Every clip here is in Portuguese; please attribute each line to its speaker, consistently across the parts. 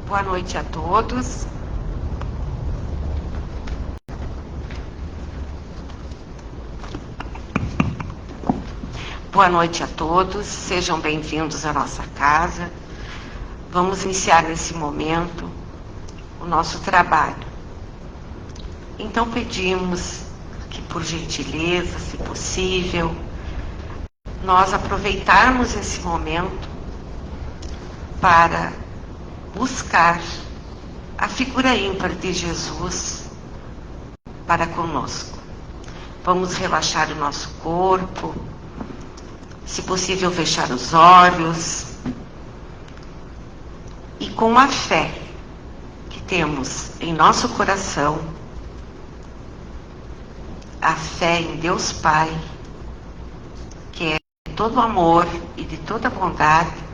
Speaker 1: Boa noite a todos. Boa noite a todos, sejam bem-vindos à nossa casa. Vamos iniciar nesse momento o nosso trabalho. Então pedimos que, por gentileza, se possível, nós aproveitarmos esse momento para buscar a figura ímpar de Jesus para conosco. Vamos relaxar o nosso corpo, se possível fechar os olhos e com a fé que temos em nosso coração, a fé em Deus Pai, que é todo amor e de toda bondade,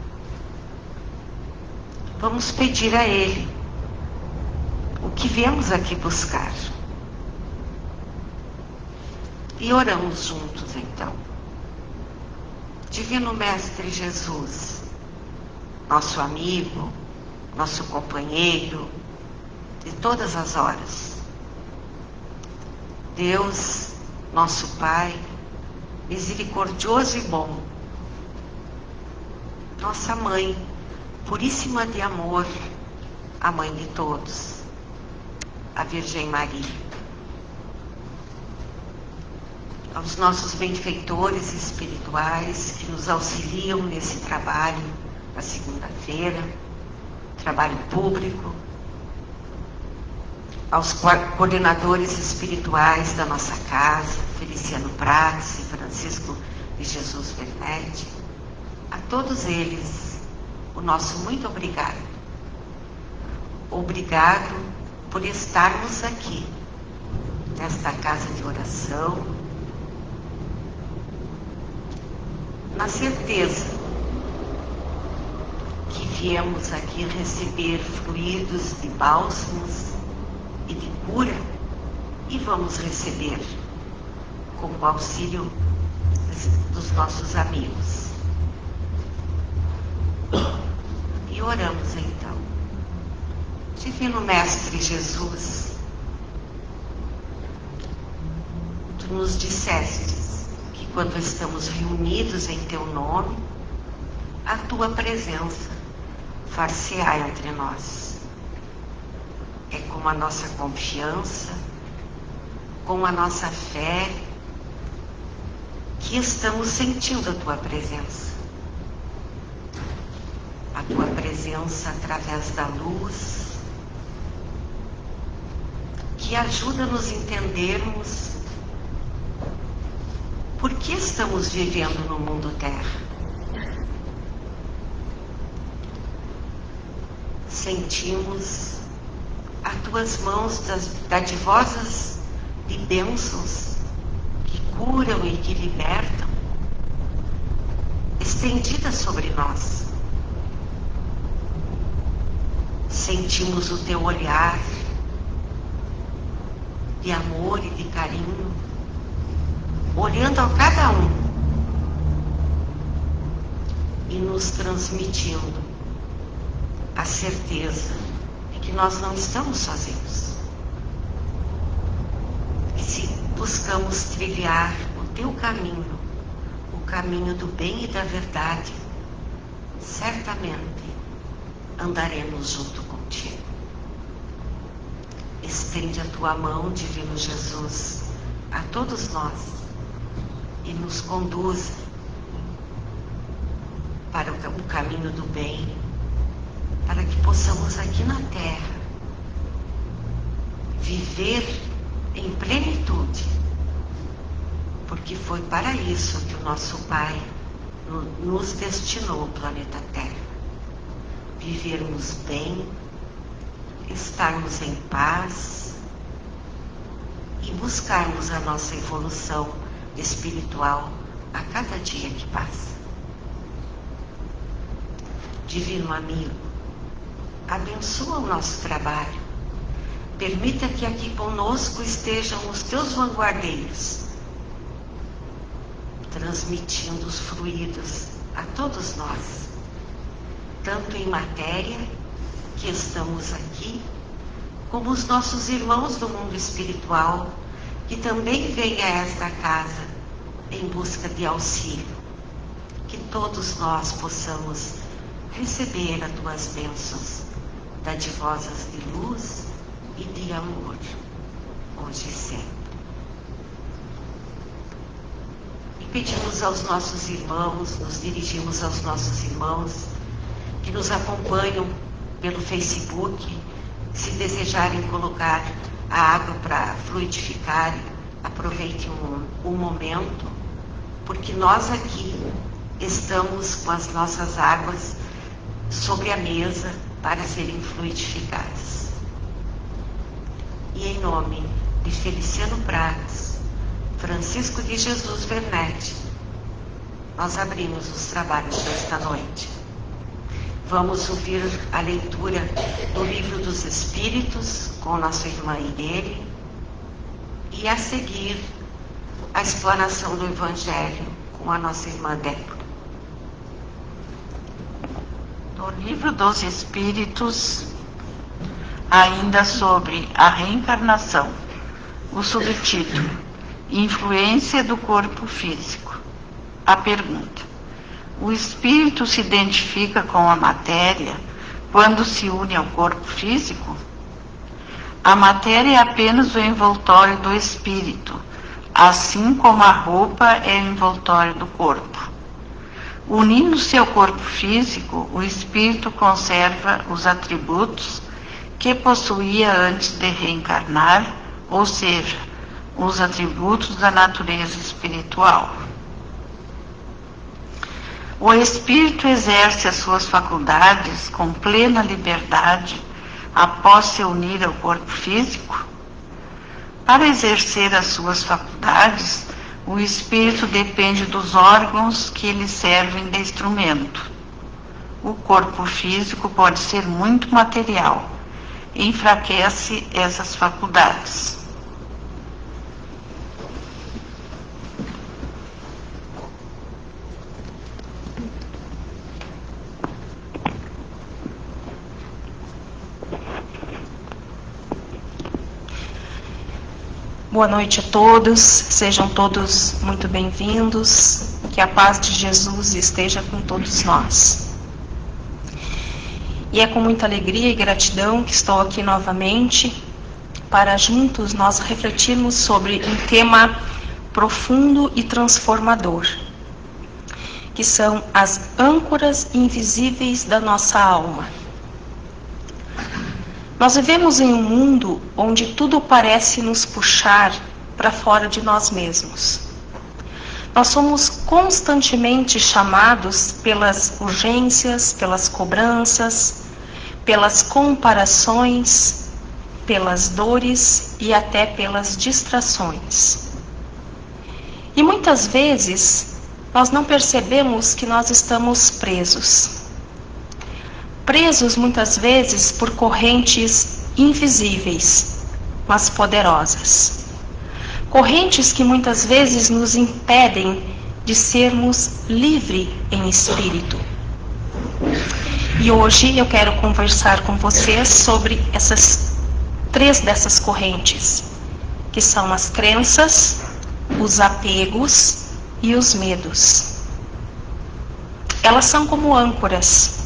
Speaker 1: vamos pedir a Ele o que viemos aqui buscar. E oramos juntos então. Divino Mestre Jesus, nosso amigo, nosso companheiro de todas as horas. Deus, nosso Pai, misericordioso e bom. Nossa Mãe, puríssima de amor, a Mãe de todos, a Virgem Maria. Aos nossos benfeitores espirituais que nos auxiliam nesse trabalho na segunda-feira, trabalho público, aos coordenadores espirituais da nossa casa, Feliciano Prats e Francisco de Jesus Bernetti, a todos eles, o nosso muito obrigado. Obrigado por estarmos aqui, nesta casa de oração, na certeza que viemos aqui receber fluidos de bálsamos e de cura, e vamos receber com o auxílio dos nossos amigos. E oramos então. Divino Mestre Jesus, Tu nos dissestes que quando estamos reunidos em Teu nome, a Tua presença far-se-á entre nós. É com a nossa confiança, com a nossa fé, que estamos sentindo a Tua presença. A Tua presença através da luz, que ajuda a nos entendermos por que estamos vivendo no mundo terra. Sentimos as Tuas mãos dadivosas de bênçãos que curam e que libertam, estendidas sobre nós. Sentimos o Teu olhar de amor e de carinho, olhando a cada um e nos transmitindo a certeza de que nós não estamos sozinhos. E se buscamos trilhar o Teu caminho, o caminho do bem e da verdade, certamente andaremos junto contigo. Estende a Tua mão, Divino Jesus, a todos nós e nos conduza para o caminho do bem, para que possamos aqui na terra viver em plenitude, porque foi para isso que o nosso Pai nos destinou ao planeta Terra. Vivermos bem, estarmos em paz e buscarmos a nossa evolução espiritual a cada dia que passa. Divino amigo, abençoa o nosso trabalho. Permita que aqui conosco estejam os Teus vanguardeiros, transmitindo os fluidos a todos nós, tanto em matéria que estamos aqui, como os nossos irmãos do mundo espiritual, que também vêm a esta casa em busca de auxílio. Que todos nós possamos receber as tuas bênçãos dadivosas de luz e de amor, hoje e sempre. E pedimos aos nossos irmãos, nos dirigimos aos nossos irmãos que nos acompanham pelo Facebook, se desejarem colocar a água para fluidificar, aproveitem um momento, porque nós aqui estamos com as nossas águas sobre a mesa para serem fluidificadas. E em nome de Feliciano Pragas, Francisco de Jesus Werneck, nós abrimos os trabalhos desta noite. Vamos ouvir a leitura do Livro dos Espíritos com nossa irmã Irene e a seguir a explanação do Evangelho com a nossa irmã Débora.
Speaker 2: No Livro dos Espíritos, ainda sobre a reencarnação, o subtítulo: Influência do corpo físico. A pergunta: o espírito se identifica com a matéria quando se une ao corpo físico? A matéria é apenas o envoltório do espírito, assim como a roupa é o envoltório do corpo. Unindo-se ao corpo físico, o espírito conserva os atributos que possuía antes de reencarnar, ou seja, os atributos da natureza espiritual. O espírito exerce as suas faculdades com plena liberdade após se unir ao corpo físico? Para exercer as suas faculdades, o espírito depende dos órgãos que lhe servem de instrumento. O corpo físico pode ser muito material, enfraquece essas faculdades.
Speaker 3: Boa noite a todos, sejam todos muito bem-vindos, que a paz de Jesus esteja com todos nós. E é com muita alegria e gratidão que estou aqui novamente para juntos nós refletirmos sobre um tema profundo e transformador, que são as âncoras invisíveis da nossa alma. Nós vivemos em um mundo onde tudo parece nos puxar para fora de nós mesmos. Nós somos constantemente chamados pelas urgências, pelas cobranças, pelas comparações, pelas dores e até pelas distrações. E muitas vezes nós não percebemos que nós estamos presos. Presos muitas vezes por correntes invisíveis, mas poderosas. Correntes que muitas vezes nos impedem de sermos livres em espírito. E hoje eu quero conversar com vocês sobre essas três dessas correntes, que são as crenças, os apegos e os medos. Elas são como âncoras.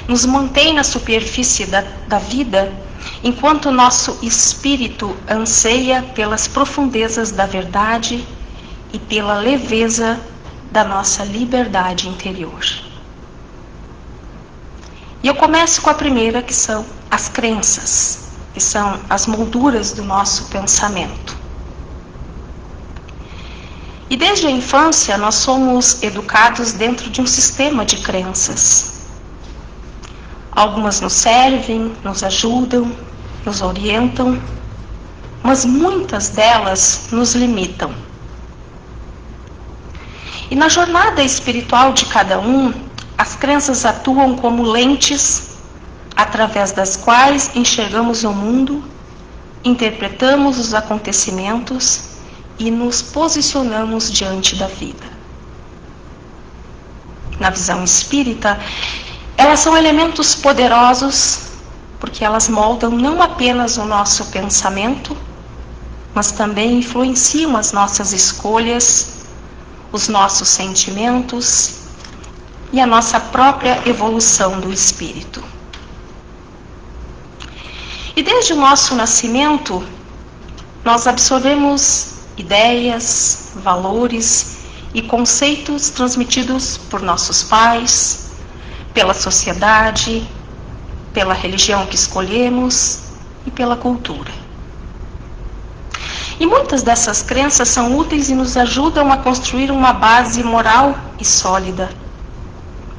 Speaker 3: Nos mantém na superfície da vida, enquanto nosso espírito anseia pelas profundezas da verdade e pela leveza da nossa liberdade interior. E eu começo com a primeira, que são as crenças, que são as molduras do nosso pensamento. E desde a infância nós somos educados dentro de um sistema de crenças. Algumas nos servem, nos ajudam, nos orientam, mas muitas delas nos limitam. E na jornada espiritual de cada um, as crenças atuam como lentes através das quais enxergamos o mundo, interpretamos os acontecimentos e nos posicionamos diante da vida. Na visão espírita, Elas são elementos poderosos porque elas moldam não apenas o nosso pensamento, mas também influenciam as nossas escolhas, os nossos sentimentos e a nossa própria evolução do espírito. E desde o nosso nascimento, nós absorvemos ideias, valores e conceitos transmitidos por nossos pais, pela sociedade, pela religião que escolhemos e pela cultura. E muitas dessas crenças são úteis e nos ajudam a construir uma base moral e sólida.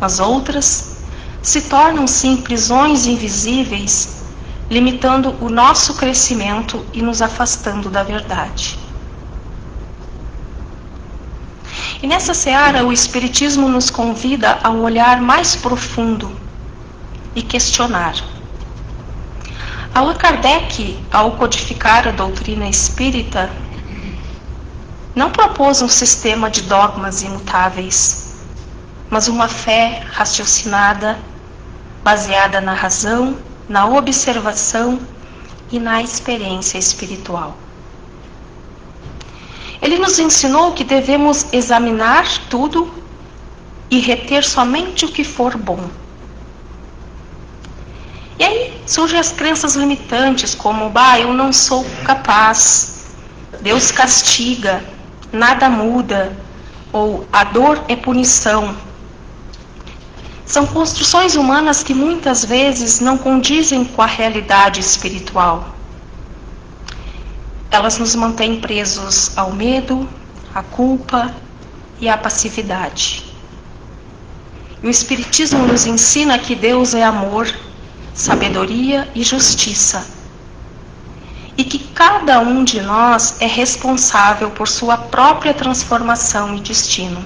Speaker 3: Mas outras se tornam sim prisões invisíveis, limitando o nosso crescimento e nos afastando da verdade. E nessa seara, o Espiritismo nos convida a um olhar mais profundo e questionar. Allan Kardec, ao codificar a doutrina espírita, não propôs um sistema de dogmas imutáveis, mas uma fé raciocinada, baseada na razão, na observação e na experiência espiritual. Ele nos ensinou que devemos examinar tudo e reter somente o que for bom. E aí surgem as crenças limitantes, como, eu não sou capaz, Deus castiga, nada muda, ou a dor é punição. São construções humanas que muitas vezes não condizem com a realidade espiritual. Elas nos mantêm presos ao medo, à culpa e à passividade. E o Espiritismo nos ensina que Deus é amor, sabedoria e justiça, e que cada um de nós é responsável por sua própria transformação e destino,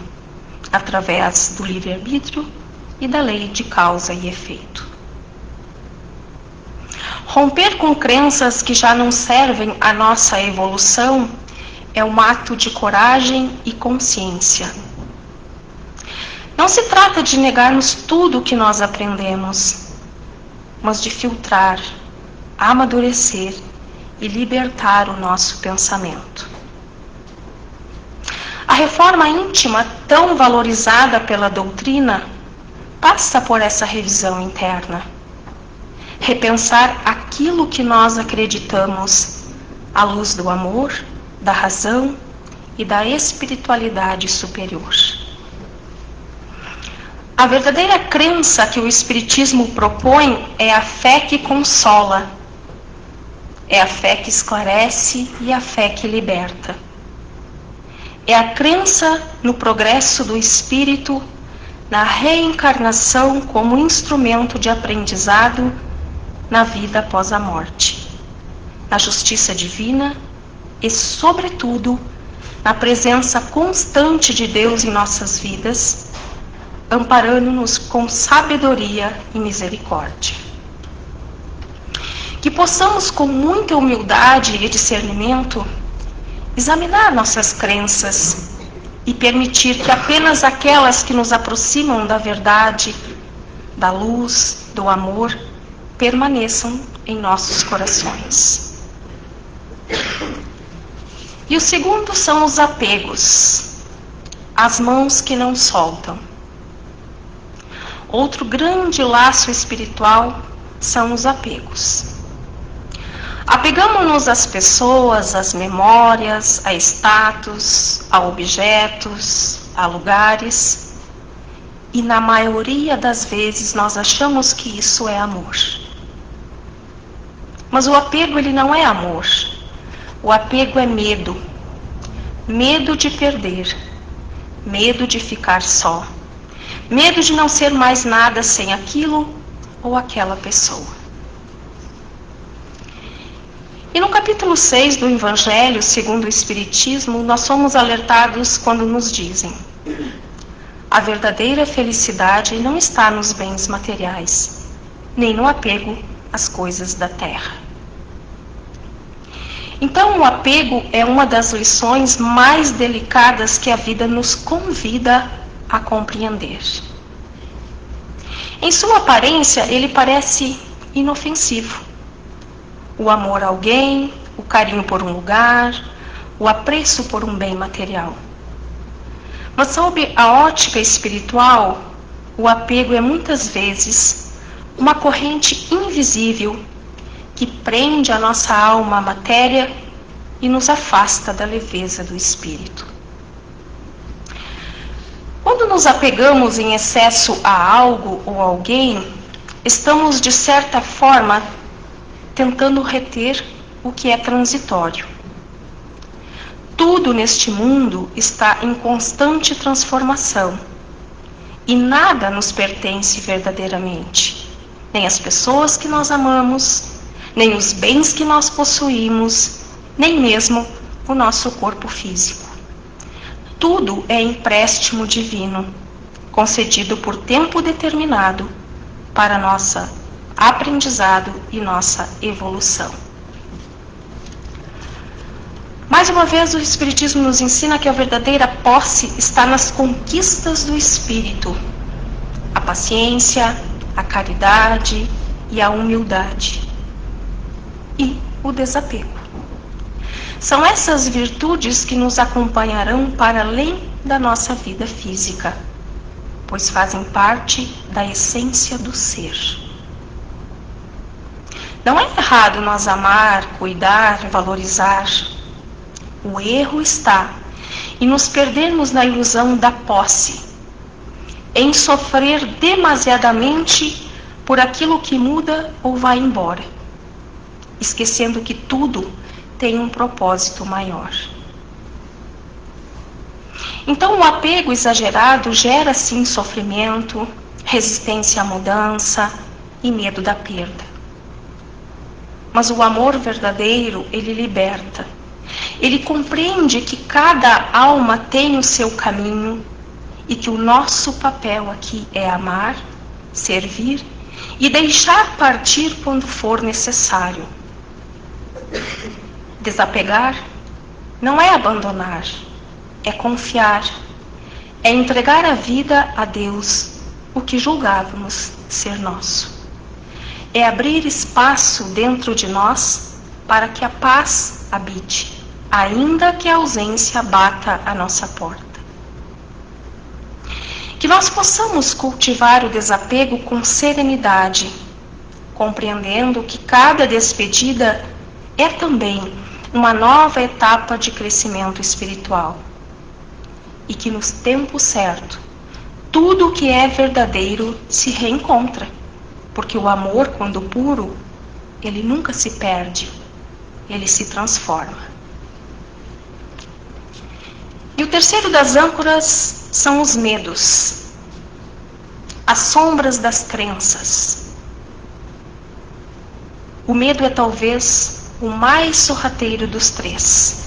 Speaker 3: através do livre-arbítrio e da lei de causa e efeito. Romper com crenças que já não servem à nossa evolução é um ato de coragem e consciência. Não se trata de negarmos tudo o que nós aprendemos, mas de filtrar, amadurecer e libertar o nosso pensamento. A reforma íntima, tão valorizada pela doutrina, passa por essa revisão interna. Repensar aquilo que nós acreditamos à luz do amor, da razão e da espiritualidade superior. A verdadeira crença que o Espiritismo propõe é a fé que consola, é a fé que esclarece e a fé que liberta. É a crença no progresso do espírito, na reencarnação como instrumento de aprendizado na vida após a morte, na justiça divina e, sobretudo, na presença constante de Deus em nossas vidas, amparando-nos com sabedoria e misericórdia. Que possamos, com muita humildade e discernimento, examinar nossas crenças e permitir que apenas aquelas que nos aproximam da verdade, da luz, do amor, permaneçam em nossos corações. E o segundo são os apegos, as mãos que não soltam. Outro grande laço espiritual são os apegos. Apegamos-nos às pessoas, às memórias, a status, a objetos, a lugares, e na maioria das vezes nós achamos que isso é amor. Mas o apego, ele não é amor. O apego é medo. Medo de perder. Medo de ficar só. Medo de não ser mais nada sem aquilo ou aquela pessoa. E no capítulo 6 do Evangelho, segundo o Espiritismo, nós somos alertados quando nos dizem: a verdadeira felicidade não está nos bens materiais, nem no apego às coisas da terra. Então, o apego é uma das lições mais delicadas que a vida nos convida a compreender. Em sua aparência, ele parece inofensivo. O amor a alguém, o carinho por um lugar, o apreço por um bem material. Mas sob a ótica espiritual, o apego é muitas vezes uma corrente invisível que prende a nossa alma à matéria e nos afasta da leveza do espírito. Quando nos apegamos em excesso a algo ou alguém, estamos, de certa forma, tentando reter o que é transitório. Tudo neste mundo está em constante transformação e nada nos pertence verdadeiramente, nem as pessoas que nós amamos, nem os bens que nós possuímos, nem mesmo o nosso corpo físico. Tudo é empréstimo divino, concedido por tempo determinado para nosso aprendizado e nossa evolução. Mais uma vez, o Espiritismo nos ensina que a verdadeira posse está nas conquistas do espírito, a paciência, a caridade e a humildade, e o desapego. São essas virtudes que nos acompanharão para além da nossa vida física, pois fazem parte da essência do ser. Não é errado nós amar, cuidar, valorizar. O erro está em nos perdermos na ilusão da posse, em sofrer demasiadamente por aquilo que muda ou vai embora, esquecendo que tudo tem um propósito maior. Então, o apego exagerado gera, sim, sofrimento, resistência à mudança e medo da perda. Mas o amor verdadeiro, ele liberta. Ele compreende que cada alma tem o seu caminho e que o nosso papel aqui é amar, servir e deixar partir quando for necessário. Desapegar não é abandonar, é confiar, é entregar a vida a Deus, o que julgávamos ser nosso. É abrir espaço dentro de nós para que a paz habite, ainda que a ausência bata a nossa porta. Que nós possamos cultivar o desapego com serenidade, compreendendo que cada despedida é também uma nova etapa de crescimento espiritual. E que no tempo certo, tudo o que é verdadeiro se reencontra, porque o amor, quando puro, ele nunca se perde, ele se transforma. E o terceiro das âncoras são os medos, as sombras das crenças. O medo é talvez o mais sorrateiro dos três.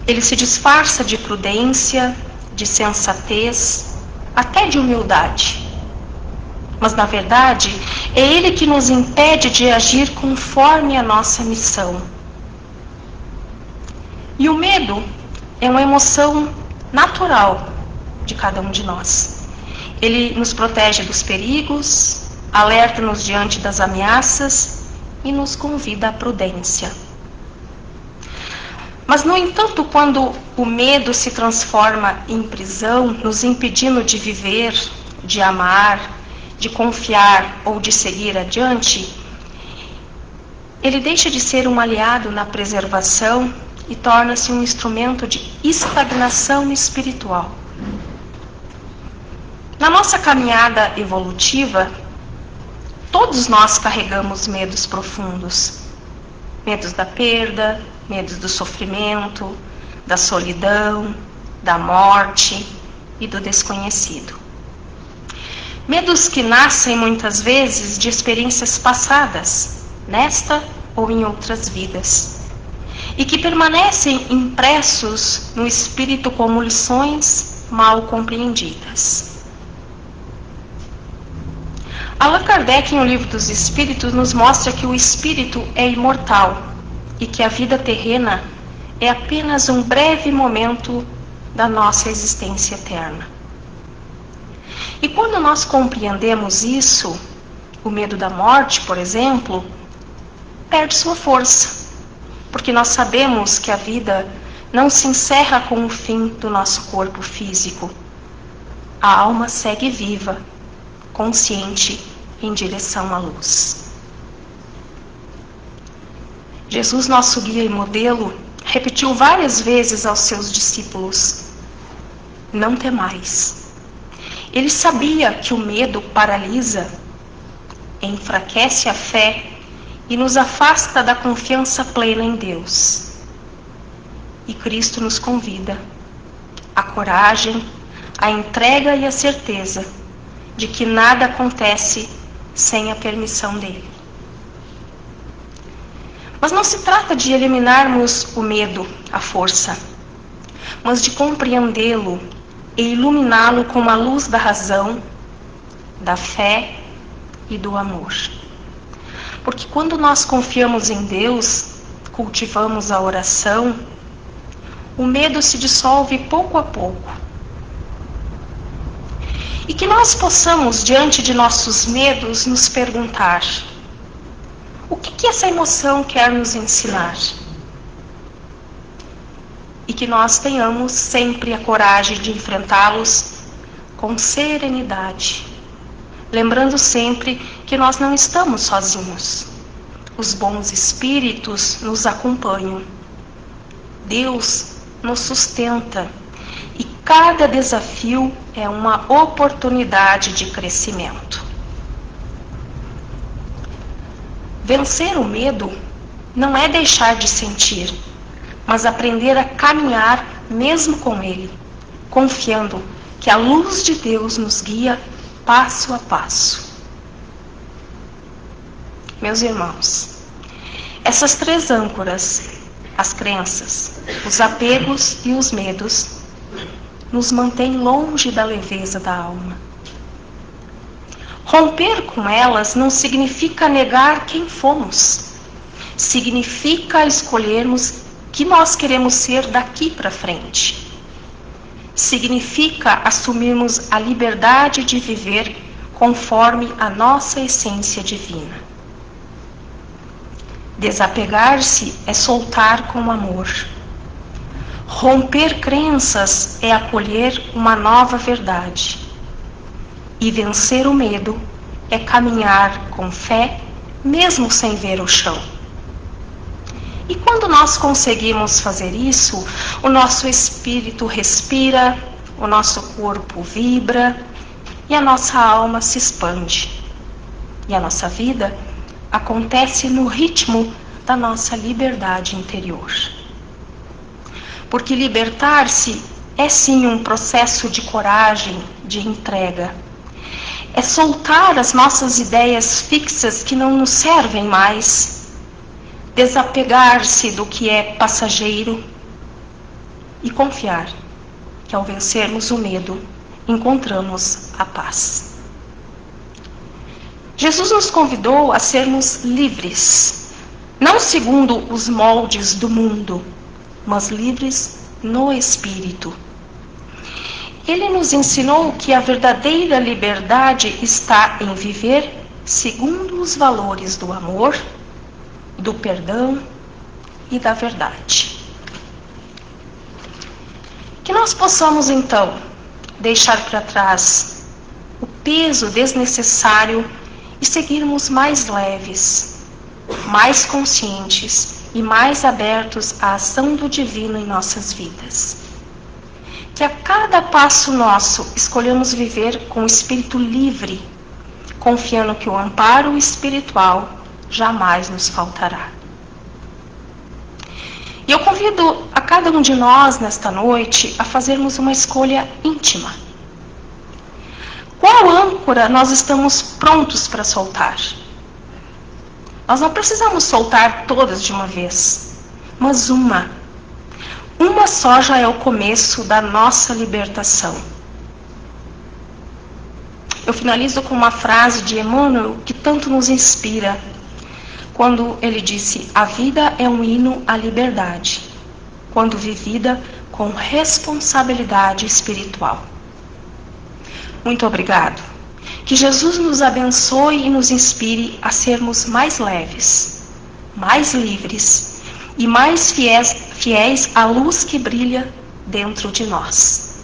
Speaker 3: Ele se disfarça de prudência, de sensatez, até de humildade. Mas, na verdade, é ele que nos impede de agir conforme a nossa missão. E o medo é uma emoção natural de cada um de nós. Ele nos protege dos perigos, alerta-nos diante das ameaças e nos convida à prudência. Mas, no entanto, quando o medo se transforma em prisão, nos impedindo de viver, de amar, de confiar ou de seguir adiante, ele deixa de ser um aliado na preservação e torna-se um instrumento de estagnação espiritual. Na nossa caminhada evolutiva, todos nós carregamos medos profundos. Medos da perda, medos do sofrimento, da solidão, da morte e do desconhecido. Medos que nascem muitas vezes de experiências passadas, nesta ou em outras vidas, e que permanecem impressos no espírito como lições mal compreendidas. Allan Kardec, em O Livro dos Espíritos, nos mostra que o espírito é imortal e que a vida terrena é apenas um breve momento da nossa existência eterna. E quando nós compreendemos isso, o medo da morte, por exemplo, perde sua força, porque nós sabemos que a vida não se encerra com o fim do nosso corpo físico. A alma segue viva, consciente, em direção à luz. Jesus, nosso guia e modelo, repetiu várias vezes aos seus discípulos: não temais. Ele sabia que o medo paralisa, enfraquece a fé e nos afasta da confiança plena em Deus. E Cristo nos convida à coragem, à entrega e à certeza de que nada acontece sem a permissão dele. Mas não se trata de eliminarmos o medo à força, mas de compreendê-lo e iluminá-lo com a luz da razão, da fé e do amor. Porque quando nós confiamos em Deus, cultivamos a oração, o medo se dissolve pouco a pouco. E que nós possamos, diante de nossos medos, nos perguntar: o que essa emoção quer nos ensinar? E que nós tenhamos sempre a coragem de enfrentá-los com serenidade, lembrando sempre que nós não estamos sozinhos. Os bons espíritos nos acompanham. Deus nos sustenta e cada desafio é uma oportunidade de crescimento. Vencer o medo não é deixar de sentir, mas aprender a caminhar mesmo com ele, confiando que a luz de Deus nos guia passo a passo. Meus irmãos, essas 3 âncoras, as crenças, os apegos e os medos, nos mantêm longe da leveza da alma. Romper com elas não significa negar quem fomos. Significa escolhermos que nós queremos ser daqui para frente. Significa assumirmos a liberdade de viver conforme a nossa essência divina. Desapegar-se é soltar com amor. Romper crenças é acolher uma nova verdade. E vencer o medo é caminhar com fé, mesmo sem ver o chão. E quando nós conseguimos fazer isso, o nosso espírito respira, o nosso corpo vibra e a nossa alma se expande. E a nossa vida acontece no ritmo da nossa liberdade interior. Porque libertar-se é sim um processo de coragem, de entrega. É soltar as nossas ideias fixas que não nos servem mais, desapegar-se do que é passageiro e confiar que ao vencermos o medo, encontramos a paz. Jesus nos convidou a sermos livres, não segundo os moldes do mundo, mas livres no Espírito. Ele nos ensinou que a verdadeira liberdade está em viver segundo os valores do amor, do perdão e da verdade. Que nós possamos, então, deixar para trás o peso desnecessário e seguirmos mais leves, mais conscientes e mais abertos à ação do divino em nossas vidas. Que a cada passo nosso escolhamos viver com o espírito livre, confiando que o amparo espiritual jamais nos faltará. E eu convido a cada um de nós nesta noite a fazermos uma escolha íntima. Qual âncora nós estamos prontos para soltar? Nós não precisamos soltar todas de uma vez, mas uma. Uma só já é o começo da nossa libertação. Eu finalizo com uma frase de Emmanuel que tanto nos inspira, quando ele disse: a vida é um hino à liberdade, quando vivida com responsabilidade espiritual. muito obrigado. Que Jesus nos abençoe e nos inspire a sermos mais leves, mais livres e mais fiéis à luz que brilha dentro de nós.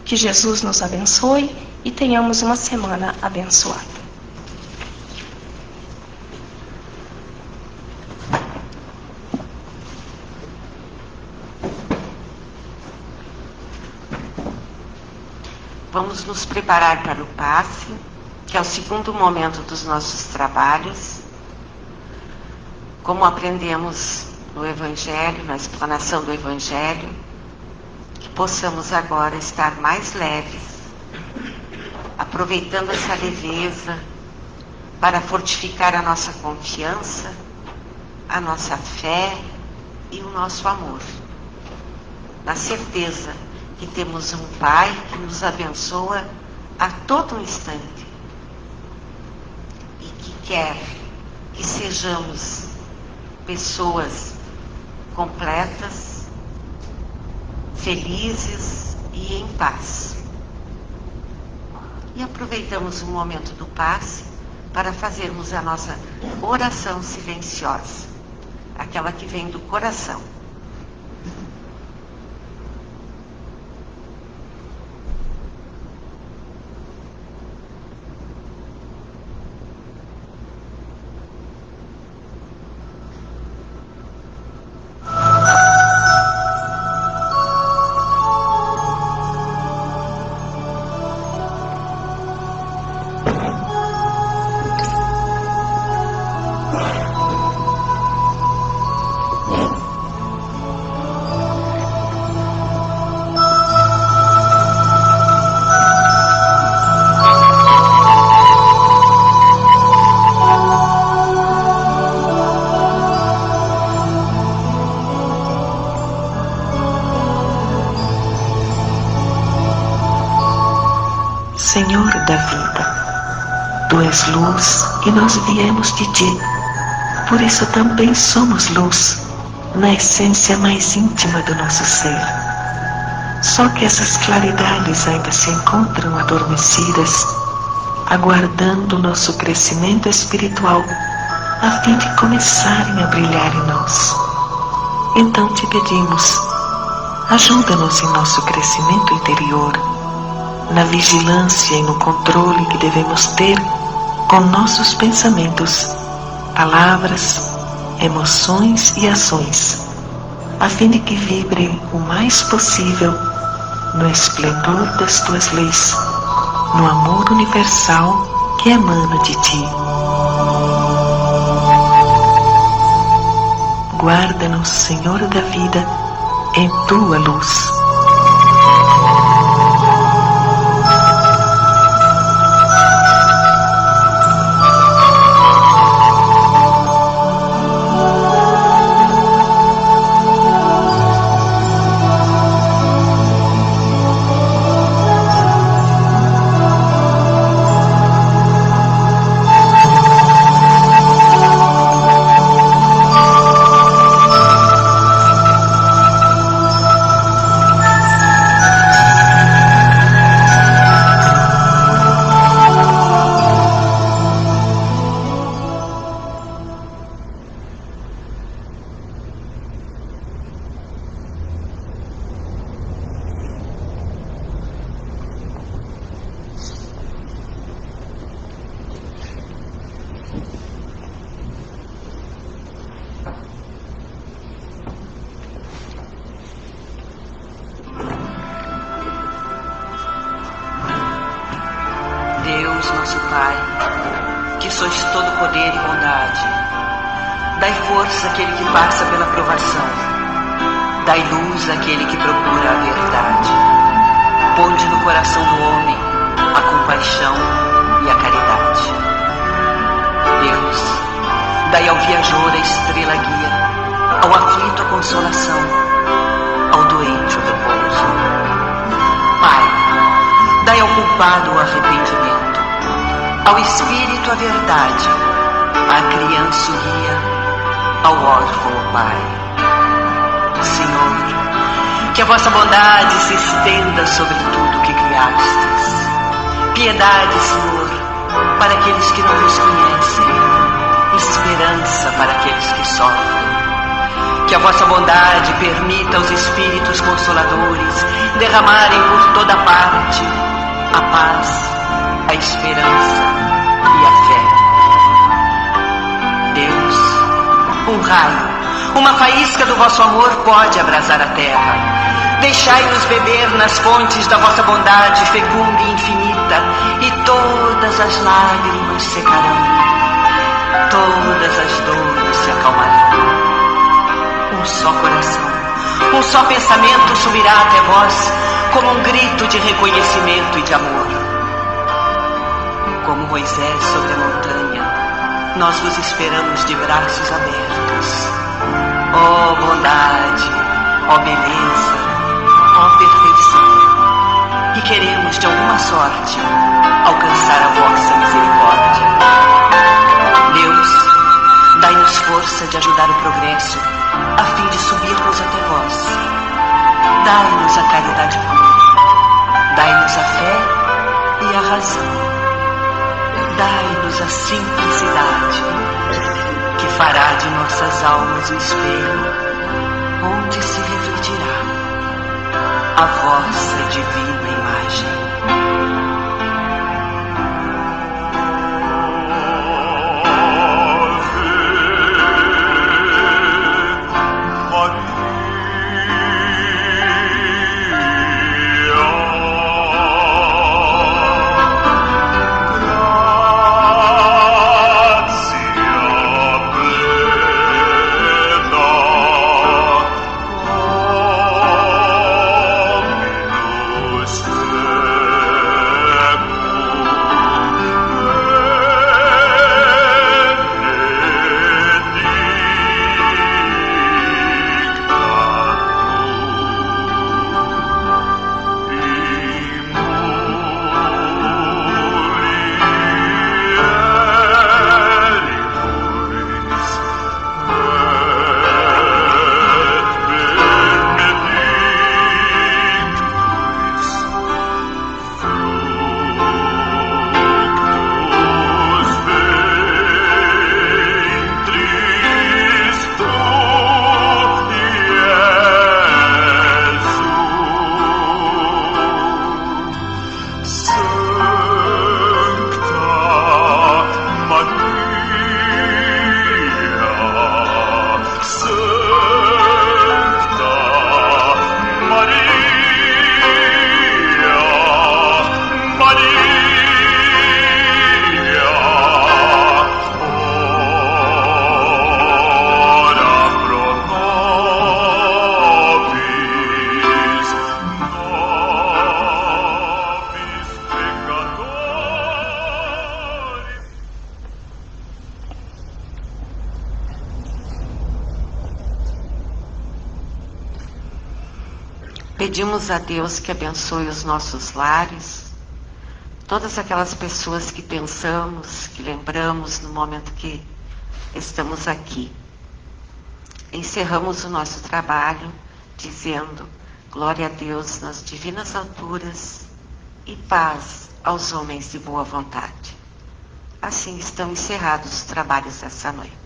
Speaker 3: Que Jesus nos abençoe e tenhamos uma semana abençoada.
Speaker 1: Vamos nos preparar para o passe, que é o segundo momento dos nossos trabalhos. Como aprendemos no Evangelho, na explanação do Evangelho, que possamos agora estar mais leves, aproveitando essa leveza para fortificar a nossa confiança, a nossa fé e o nosso amor, na certeza que temos um Pai que nos abençoa a todo instante e que quer que sejamos pessoas completas, felizes e em paz. E aproveitamos o momento do passe para fazermos a nossa oração silenciosa, aquela que vem do coração.
Speaker 4: Senhor da vida, Tu és luz e nós viemos de Ti, por isso também somos luz, na essência mais íntima do nosso ser. Só que essas claridades ainda se encontram adormecidas, aguardando o nosso crescimento espiritual, a fim de começarem a brilhar em nós. Então te pedimos, ajuda-nos em nosso crescimento interior, na vigilância e no controle que devemos ter com nossos pensamentos, palavras, emoções e ações, a fim de que vibrem o mais possível no esplendor das Tuas leis, no amor universal que emana de Ti. Guarda-nos, Senhor da vida, em Tua luz.
Speaker 5: Deus, nosso Pai, que sois todo poder e bondade, dai força àquele que passa pela provação, dai luz àquele que procura a verdade. Ponde no coração do homem a compaixão e a caridade. Deus, dai ao viajor a estrela guia, ao aflito a consolação, ao doente o repouso. Pai, dai ao culpado o arrependimento, ao espírito a verdade, à criança o guia, ao órfão o Pai. Senhor, que a vossa bondade se estenda sobre tudo que criastes. Piedade, Senhor, para aqueles que não nos conhecem. Esperança para aqueles que sofrem. Que a vossa bondade permita aos Espíritos Consoladores derramarem por toda parte a paz, a esperança e a fé. Deus, um raio, uma faísca do vosso amor pode abrasar a terra. Deixai-nos beber nas fontes da vossa bondade fecunda e infinita, e todas as lágrimas secarão, todas as dores se acalmarão. Um só coração, um só pensamento subirá até vós, como um grito de reconhecimento e de amor. Como Moisés sobre a montanha, nós vos esperamos de braços abertos. Ó bondade, ó beleza, ó perfeição. E queremos, de alguma sorte, alcançar a vossa misericórdia. Deus, dai-nos força de ajudar o progresso, a fim de subirmos até vós. Dai-nos a caridade pura, dai-nos a fé e a razão. Dai-nos a simplicidade, que fará de nossas almas um espelho, onde se refletirá a vossa divina imagem.
Speaker 1: Pedimos a Deus que abençoe os nossos lares, todas aquelas pessoas que pensamos, que lembramos no momento que estamos aqui. Encerramos o nosso trabalho dizendo glória a Deus nas divinas alturas e paz aos homens de boa vontade. Assim estão encerrados os trabalhos dessa noite.